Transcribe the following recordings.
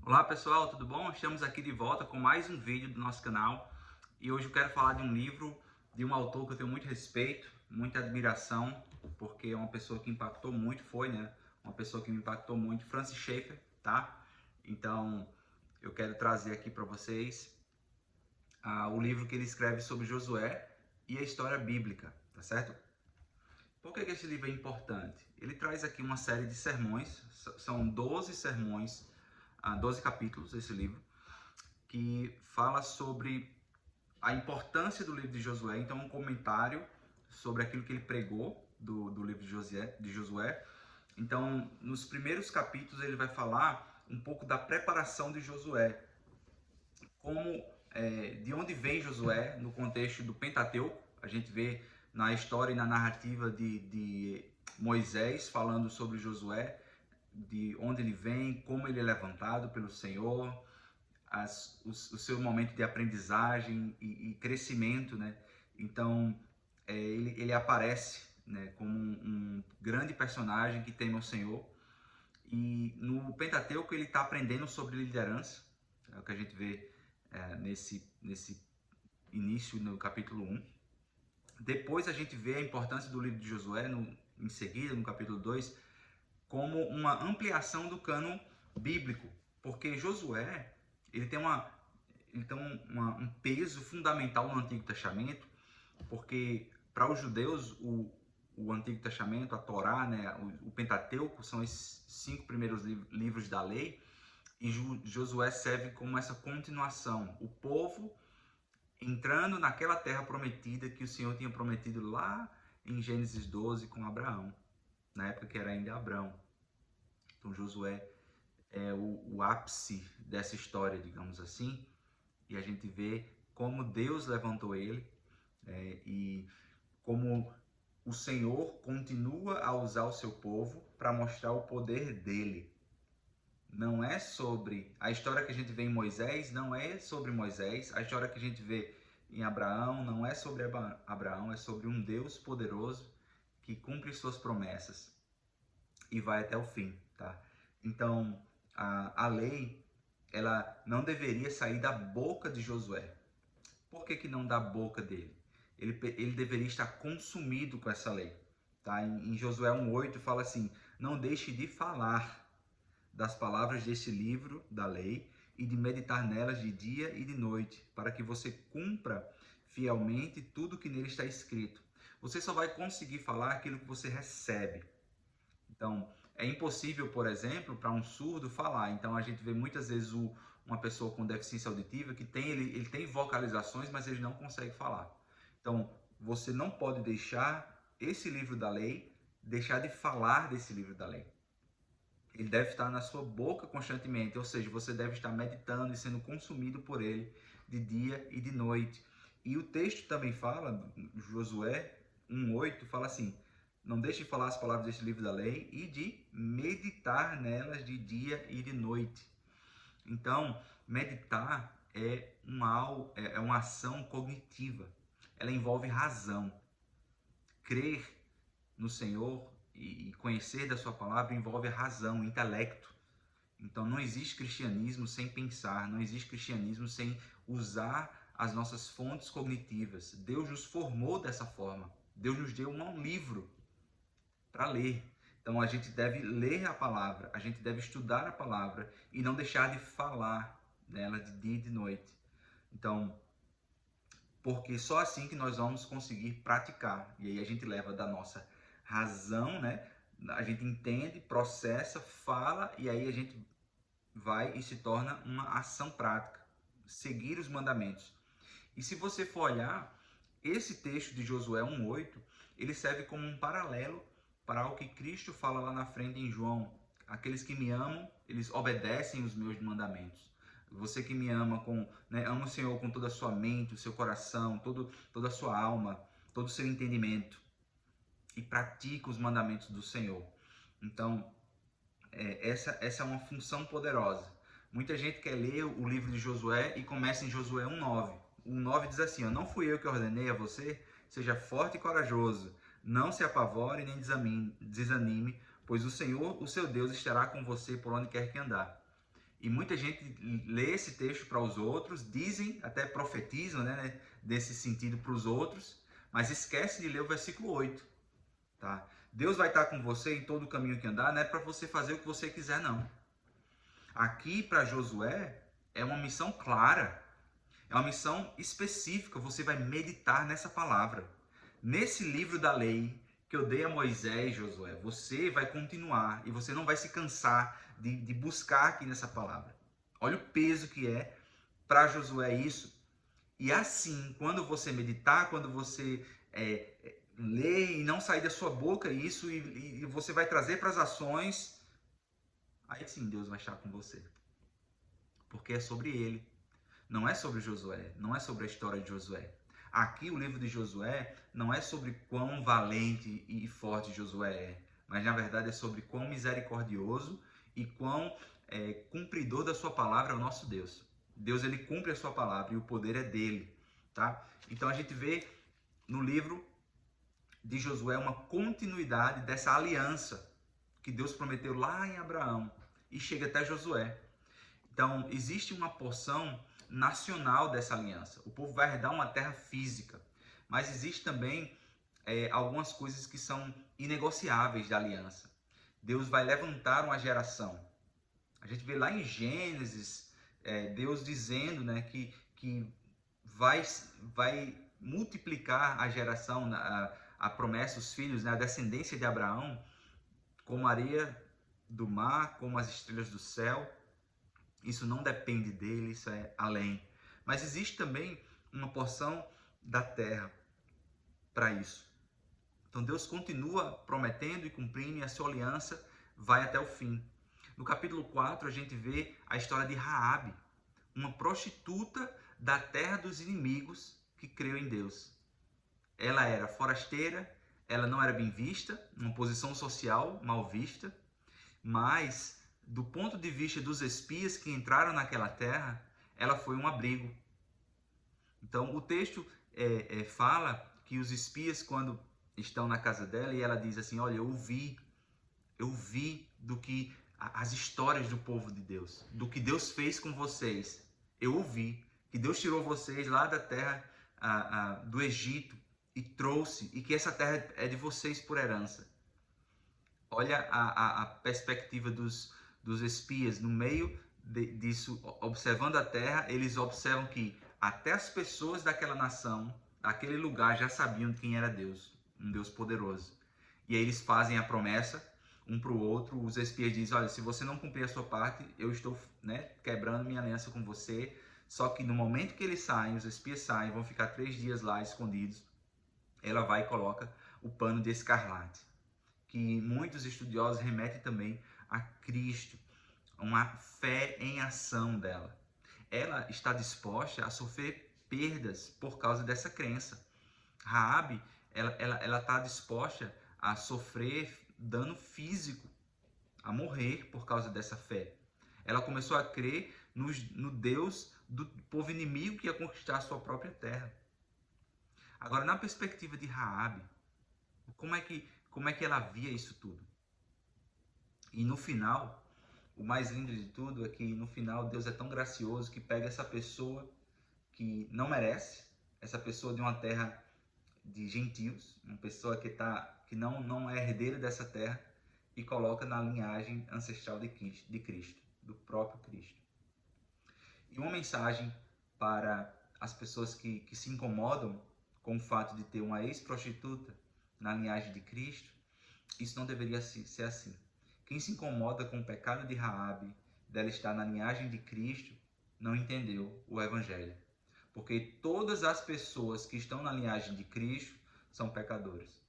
Olá pessoal, tudo bom? Estamos aqui de volta com mais um vídeo do nosso canal e hoje eu quero falar de um livro de um autor que eu tenho muito respeito, muita admiração, porque é uma pessoa que impactou muito, uma pessoa que me impactou muito, Francis Schaeffer, tá? Então eu quero trazer aqui para vocês o livro que ele escreve sobre Josué e a história bíblica, tá certo? Por que esse livro é importante? Ele traz aqui uma série de sermões, são 12 sermões, 12 capítulos esse livro, que fala sobre a importância do livro de Josué, então um comentário sobre aquilo que ele pregou do livro de Josué. Então, nos primeiros capítulos ele vai falar um pouco da preparação de Josué, de onde vem Josué no contexto do Pentateuco. A gente vê na história e na narrativa de Moisés falando sobre Josué, de onde ele vem, como ele é levantado pelo Senhor, o seu momento de aprendizagem e crescimento, né? Então, ele aparece, né, como um grande personagem que teme o Senhor. E no Pentateuco ele está aprendendo sobre liderança, é o que a gente vê nesse início no capítulo 1. Depois a gente vê a importância do livro de Josué, em seguida, no capítulo 2, como uma ampliação do cânon bíblico, porque Josué ele tem um peso fundamental no Antigo Testamento, porque para os judeus o Antigo Testamento, a Torá, né, o Pentateuco, são esses 5 primeiros livros da lei, e Josué serve como essa continuação, o povo entrando naquela terra prometida que o Senhor tinha prometido lá em Gênesis 12 com Abraão, na época que era ainda Abrão. Então Josué é o ápice dessa história, digamos assim, e a gente vê como Deus levantou ele e como o Senhor continua a usar o seu povo para mostrar o poder dele. Não é sobre a história que a gente vê em Moisés, não é sobre Moisés, a história que a gente vê em Abraão não é sobre Abraão, é sobre um Deus poderoso que cumpre suas promessas e vai até o fim, tá? Então, a lei, ela não deveria sair da boca de Josué. Por que não da boca dele? Ele deveria estar consumido com essa lei, tá? Em Josué 1:8 fala assim: não deixe de falar das palavras desse livro da lei e de meditar nelas de dia e de noite, para que você cumpra fielmente tudo que nele está escrito. Você só vai conseguir falar aquilo que você recebe. Então, é impossível, por exemplo, para um surdo falar. Então, a gente vê muitas vezes uma pessoa com deficiência auditiva que ele tem vocalizações, mas ele não consegue falar. Então, você não pode deixar esse livro da lei, deixar de falar desse livro da lei. Ele deve estar na sua boca constantemente, ou seja, você deve estar meditando e sendo consumido por ele de dia e de noite. E o texto também fala, Josué 1:8, fala assim: não deixe de falar as palavras deste livro da lei e de meditar nelas de dia e de noite. Então, meditar é uma ação cognitiva. Ela envolve razão. Crer no Senhor e conhecer da sua palavra envolve a razão, o intelecto. Então não existe cristianismo sem pensar, não existe cristianismo sem usar as nossas fontes cognitivas. Deus nos formou dessa forma. Deus nos deu um livro para ler. Então a gente deve ler a palavra, a gente deve estudar a palavra e não deixar de falar nela de dia e de noite. Então, porque só assim que nós vamos conseguir praticar. E aí a gente leva da nossa razão, né? A gente entende, processa, fala e aí a gente vai e se torna uma ação prática, seguir os mandamentos. E se você for olhar, esse texto de Josué 1:8, ele serve como um paralelo para o que Cristo fala lá na frente em João: aqueles que me amam, eles obedecem os meus mandamentos. Você que me ama, ama o Senhor com toda a sua mente, o seu coração, toda a sua alma, todo o seu entendimento e pratica os mandamentos do Senhor. Então, essa é uma função poderosa. Muita gente quer ler o livro de Josué e começa em Josué 1:9. O 9 diz assim: não fui eu que ordenei a você? Seja forte e corajoso. Não se apavore nem desanime, pois o Senhor, o seu Deus, estará com você por onde quer que andar. E muita gente lê esse texto para os outros, dizem, até profetizam, né, desse sentido para os outros, mas esquece de ler o versículo 8. Tá? Deus vai estar com você em todo o caminho que andar, não é para você fazer o que você quiser, não. Aqui para Josué é uma missão clara, é uma missão específica, você vai meditar nessa palavra. Nesse livro da lei que eu dei a Moisés, Josué, você vai continuar e você não vai se cansar de buscar aqui nessa palavra. Olha o peso que é para Josué isso. E assim, quando você meditar, quando você ler e não sair da sua boca isso, e você vai trazer para as ações, aí sim Deus vai estar com você. Porque é sobre ele. Não é sobre Josué, não é sobre a história de Josué. Aqui o livro de Josué não é sobre quão valente e forte Josué é, mas na verdade é sobre quão misericordioso e quão cumpridor da sua palavra é o nosso Deus. Deus, ele cumpre a sua palavra e o poder é dele, tá? Então a gente vê no livro de Josué uma continuidade dessa aliança que Deus prometeu lá em Abraão e chega até Josué. Então existe uma porção nacional dessa aliança. O povo vai herdar uma terra física, mas existe também algumas coisas que são inegociáveis da aliança. Deus vai levantar uma geração. A gente vê lá em Gênesis, Deus dizendo, né, que vai multiplicar a geração, a promessa, os filhos, né, a descendência de Abraão, como a areia do mar, como as estrelas do céu. Isso não depende dele, isso é além. Mas existe também uma porção da terra para isso. Então Deus continua prometendo e cumprindo, e a sua aliança vai até o fim. No capítulo 4 a gente vê a história de Raabe, uma prostituta da terra dos inimigos que creu em Deus. Ela era forasteira, ela não era bem vista, uma posição social mal vista, mas do ponto de vista dos espias que entraram naquela terra, ela foi um abrigo. Então o texto fala que os espias, quando estão na casa dela, e ela diz assim, olha, eu vi do que as histórias do povo de Deus, do que Deus fez com vocês. Eu ouvi que Deus tirou vocês lá da terra do Egito e trouxe, e que essa terra é de vocês por herança. Olha a perspectiva dos espias no meio disso, observando a terra, eles observam que até as pessoas daquela nação, daquele lugar, já sabiam quem era Deus, um Deus poderoso. E aí eles fazem a promessa um para o outro. Os espias dizem, olha, se você não cumprir a sua parte, eu estou quebrando minha aliança com você. Só que no momento que eles saem, os espias saem, vão ficar 3 dias lá escondidos, ela vai e coloca o pano de escarlate, que muitos estudiosos remetem também a Cristo, uma fé em ação dela. Ela está disposta a sofrer perdas por causa dessa crença. Raabe, ela está disposta a sofrer dano físico, a morrer por causa dessa fé. Ela começou a crer no Deus do povo inimigo que ia conquistar a sua própria terra. Agora, na perspectiva de Raabe, como é que ela via isso tudo? E no final, o mais lindo de tudo é que no final Deus é tão gracioso que pega essa pessoa que não merece, essa pessoa de uma terra de gentios, uma pessoa que não é herdeira dessa terra, e coloca na linhagem ancestral de Cristo, do próprio Cristo. E uma mensagem para as pessoas que se incomodam com o fato de ter uma ex-prostituta na linhagem de Cristo, isso não deveria ser assim. Quem se incomoda com o pecado de Raabe, dela estar na linhagem de Cristo, não entendeu o Evangelho. Porque todas as pessoas que estão na linhagem de Cristo são pecadoras.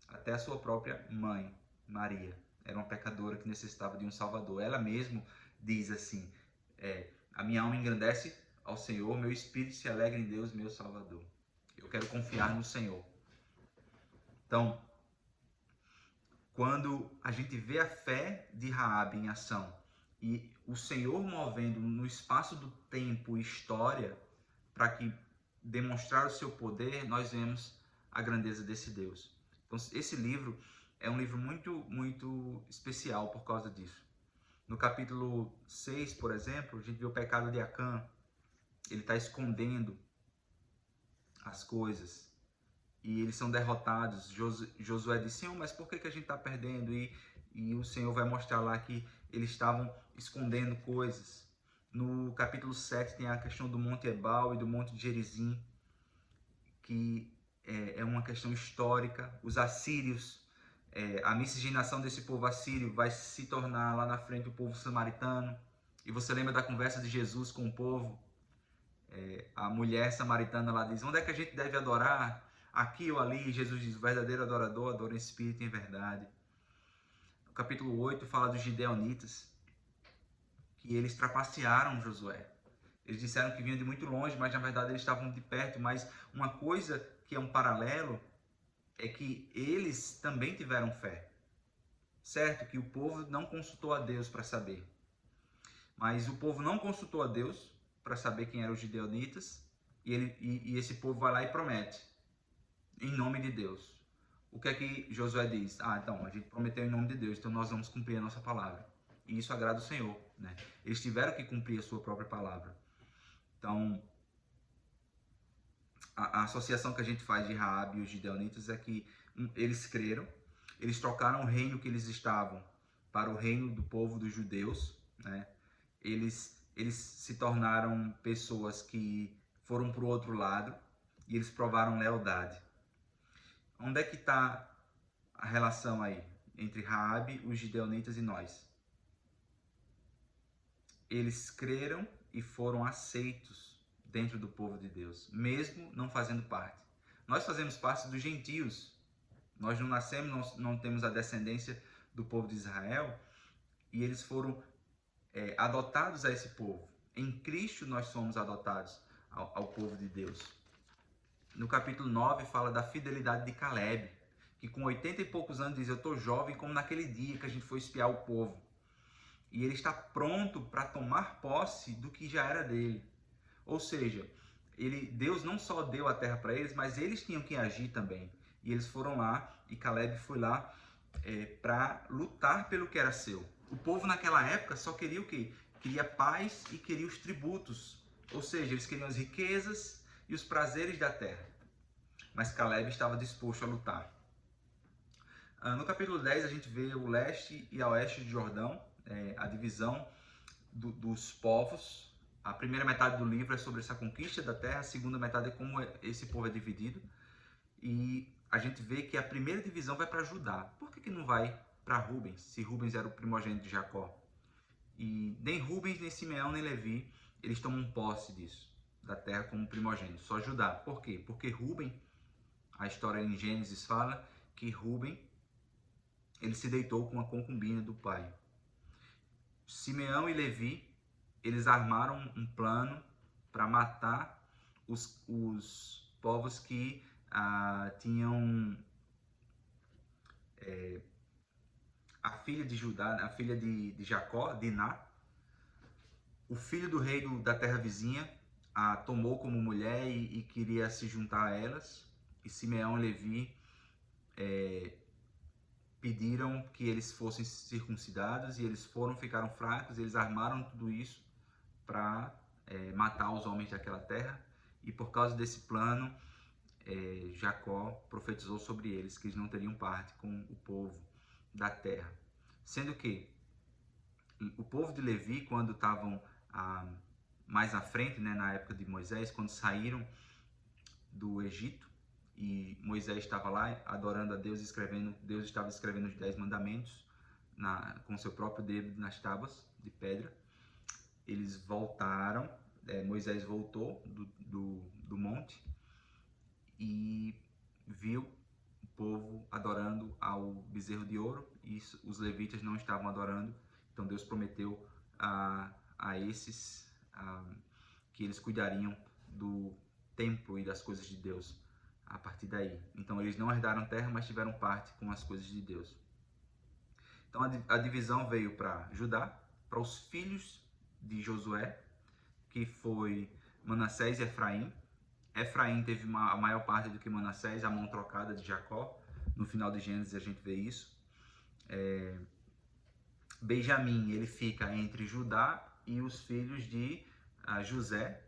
Até a sua própria mãe, Maria, era uma pecadora que necessitava de um Salvador. Ela mesma diz assim, a minha alma engrandece ao Senhor, meu espírito se alegra em Deus, meu Salvador. Eu quero confiar no Senhor. Então, quando a gente vê a fé de Raabe em ação e o Senhor movendo no espaço do tempo e história para que demonstrar o seu poder, nós vemos a grandeza desse Deus. Então, esse livro é um livro muito, muito especial por causa disso. No capítulo 6, por exemplo, a gente vê o pecado de Acã. Ele está escondendo as coisas e eles são derrotados. Josué diz: Senhor, mas por que a gente está perdendo? E o Senhor vai mostrar lá que eles estavam escondendo coisas. No capítulo 7 tem a questão do Monte Ebal e do Monte de Gerizim, que é uma questão histórica. Os assírios, a miscigenação desse povo assírio vai se tornar lá na frente o povo samaritano. E você lembra da conversa de Jesus com o povo? A mulher samaritana lá diz: onde é que a gente deve adorar? Aqui ou ali? Jesus diz: o verdadeiro adorador adora em espírito e em verdade. O capítulo 8 fala dos gideonitas, que eles trapacearam Josué. Eles disseram que vinham de muito longe, mas na verdade eles estavam de perto. Mas uma coisa que é um paralelo é que eles também tiveram fé. Certo que o povo não consultou a Deus para saber. Mas o povo não consultou a Deus para saber quem eram os gideonitas. E esse povo vai lá e promete, em nome de Deus. O que é que Josué diz? Então, a gente prometeu em nome de Deus, então nós vamos cumprir a nossa palavra. E isso agrada o Senhor, né? Eles tiveram que cumprir a sua própria palavra. Então, a associação que a gente faz de Raabe e os gideonitas é que eles creram, eles trocaram o reino que eles estavam para o reino do povo dos judeus, né? Eles se tornaram pessoas que foram para o outro lado e eles provaram lealdade. Onde é que está a relação aí entre Raabe, os gideonitas e nós? Eles creram e foram aceitos dentro do povo de Deus, mesmo não fazendo parte. Nós fazemos parte dos gentios. Nós não nascemos, nós não temos a descendência do povo de Israel, e eles foram adotados a esse povo. Em Cristo nós somos adotados ao povo de Deus. No capítulo 9 fala da fidelidade de Caleb, que com 80 e poucos anos diz: eu estou jovem como naquele dia que a gente foi espiar o povo. E ele está pronto para tomar posse do que já era dele. Ou seja, Deus não só deu a terra para eles, mas eles tinham que agir também. E eles foram lá, e Caleb foi lá para lutar pelo que era seu. O povo naquela época só queria o quê? Queria paz e queria os tributos. Ou seja, eles queriam as riquezas e os prazeres da terra. Mas Caleb estava disposto a lutar. No capítulo 10 a gente vê o leste e a oeste de Jordão, a divisão dos povos. A primeira metade do livro é sobre essa conquista da terra, a segunda metade é como esse povo é dividido. E a gente vê que a primeira divisão vai para Judá. Por que não vai para Rubens, se Rubens era o primogênito de Jacó? E nem Rubens, nem Simeão, nem Levi, eles tomam posse disso, da terra como primogênito. Só Judá. Por quê? Porque Rubem, a história em Gênesis fala que Rubem, ele se deitou com a concubina do pai. Simeão e Levi, eles armaram um plano para matar os povos que tinham a filha de Judá, a filha de Jacó, Diná, o filho do rei da terra vizinha, a tomou como mulher e queria se juntar a elas. E Simeão e Levi pediram que eles fossem circuncidados, e eles foram, ficaram fracos, eles armaram tudo isso para matar os homens daquela terra. E por causa desse plano, Jacó profetizou sobre eles que eles não teriam parte com o povo da terra. Sendo que o povo de Levi, quando estavam mais à frente, né, na época de Moisés, quando saíram do Egito, e Moisés estava lá adorando a Deus, Deus estava escrevendo os 10 mandamentos com seu próprio dedo nas tábuas de pedra. Eles voltaram, Moisés voltou do monte e viu o povo adorando ao bezerro de ouro, e os levitas não estavam adorando. Então Deus prometeu a esses que eles cuidariam do templo e das coisas de Deus a partir daí. Então eles não herdaram terra, mas tiveram parte com as coisas de Deus. Então a divisão veio para Judá, para os filhos de Josué, que foi Manassés e Efraim. Efraim teve a maior parte do que Manassés, a mão trocada de Jacó. No final de Gênesis a gente vê isso. Benjamim, ele fica entre Judá e os filhos de José.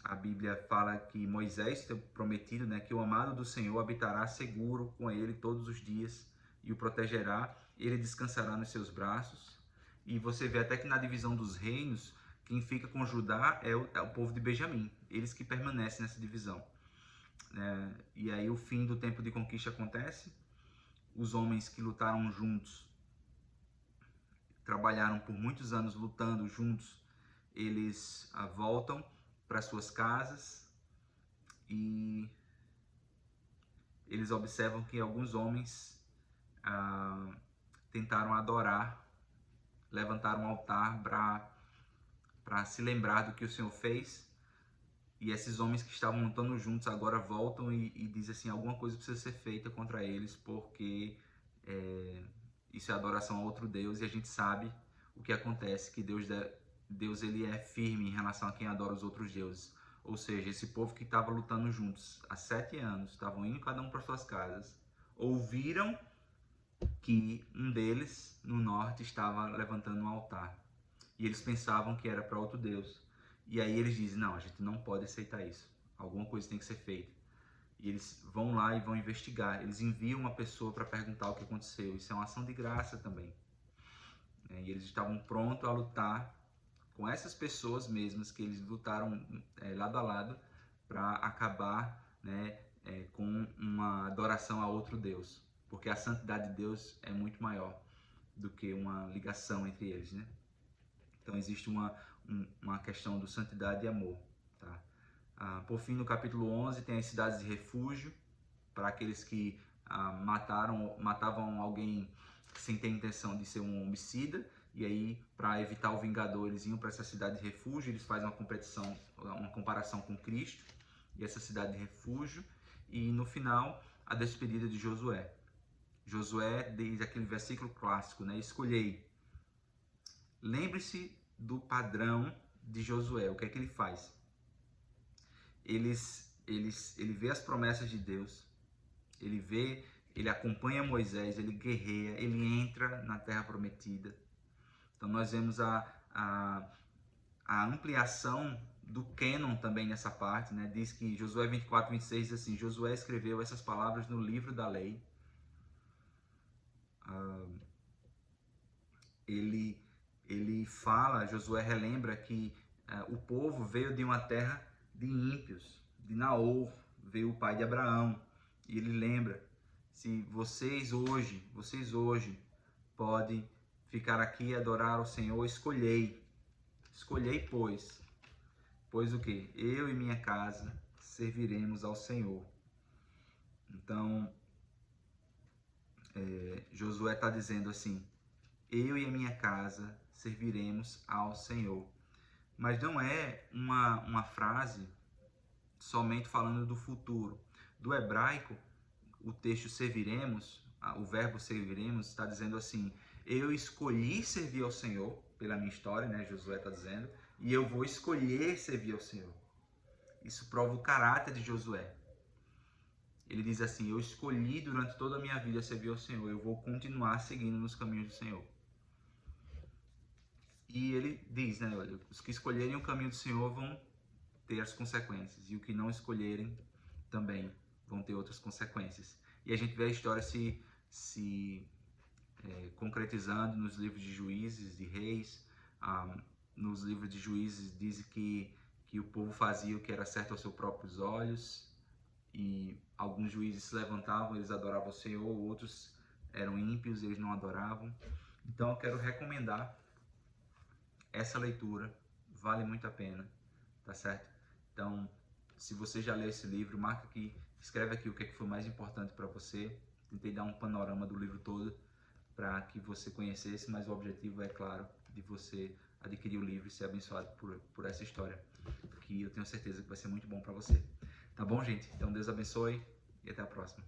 A Bíblia fala que Moisés tem prometido, né, que o amado do Senhor habitará seguro com ele todos os dias e o protegerá, ele descansará nos seus braços. E você vê até que na divisão dos reinos, quem fica com Judá é o povo de Benjamim, eles que permanecem nessa divisão. E aí o fim do tempo de conquista acontece, os homens que lutaram juntos, trabalharam por muitos anos lutando juntos, eles voltam para suas casas e eles observam que alguns homens tentaram adorar, levantaram um altar para se lembrar do que o Senhor fez. E esses homens que estavam lutando juntos agora voltam e dizem assim, alguma coisa precisa ser feita contra eles, porque isso é adoração a outro Deus, e a gente sabe o que acontece, que Deus ele é firme em relação a quem adora os outros deuses. Ou seja, esse povo que estava lutando juntos há 7 anos, estavam indo cada um para suas casas, ouviram que um deles, no norte, estava levantando um altar. E eles pensavam que era para outro Deus. E aí eles dizem, não, a gente não pode aceitar isso. Alguma coisa tem que ser feita. E eles vão lá e vão investigar. Eles enviam uma pessoa para perguntar o que aconteceu. Isso é uma ação de graça também. E eles estavam prontos a lutar com essas pessoas mesmas que eles lutaram lado a lado para acabar, né, com uma adoração a outro Deus. Porque a santidade de Deus é muito maior do que uma ligação entre eles, né? Então existe uma questão de santidade e amor. Tá? Por fim, no capítulo 11, tem as cidades de refúgio, para aqueles que matavam alguém sem ter intenção de ser um homicida, e aí, para evitar o vingador, eles iam para essa cidade de refúgio, eles fazem uma comparação com Cristo, e essa cidade de refúgio, e no final, a despedida de Josué. Josué diz aquele versículo clássico, né? Escolhei. Lembre-se do padrão de Josué, o que é que ele faz? Ele vê as promessas de Deus, ele acompanha Moisés, ele guerreia, ele entra na terra prometida. Então nós vemos a ampliação do cânon também nessa parte, né? Diz que Josué 24:26 diz assim, Josué escreveu essas palavras no livro da lei. Ele fala, Josué relembra que o povo veio de uma terra de ímpios, de Naor, veio o pai de Abraão. E ele lembra, se vocês hoje podem ficar aqui e adorar o Senhor, escolhei, pois o que? Eu e minha casa serviremos ao Senhor. Então, Josué está dizendo assim, eu e a minha casa serviremos ao Senhor. Mas não é uma frase somente falando do futuro. Do hebraico, o texto serviremos, o verbo serviremos, está dizendo assim, eu escolhi servir ao Senhor, pela minha história, né, Josué está dizendo, e eu vou escolher servir ao Senhor. Isso prova o caráter de Josué. Ele diz assim, eu escolhi durante toda a minha vida servir ao Senhor, eu vou continuar seguindo nos caminhos do Senhor. E ele diz, né, olha, os que escolherem o caminho do Senhor vão ter as consequências, e os que não escolherem também vão ter outras consequências. E a gente vê a história se concretizando nos livros de Juízes, de Reis. Nos livros de Juízes diz que o povo fazia o que era certo aos seus próprios olhos, e alguns juízes se levantavam, eles adoravam o Senhor, outros eram ímpios, eles não adoravam. Então eu quero recomendar essa leitura, vale muito a pena, tá certo? Então, se você já leu esse livro, marca aqui, escreve aqui o que foi mais importante para você. Tentei dar um panorama do livro todo para que você conhecesse, mas o objetivo é, claro, de você adquirir o livro e ser abençoado por essa história, que eu tenho certeza que vai ser muito bom para você. Tá bom, gente? Então, Deus abençoe e até a próxima.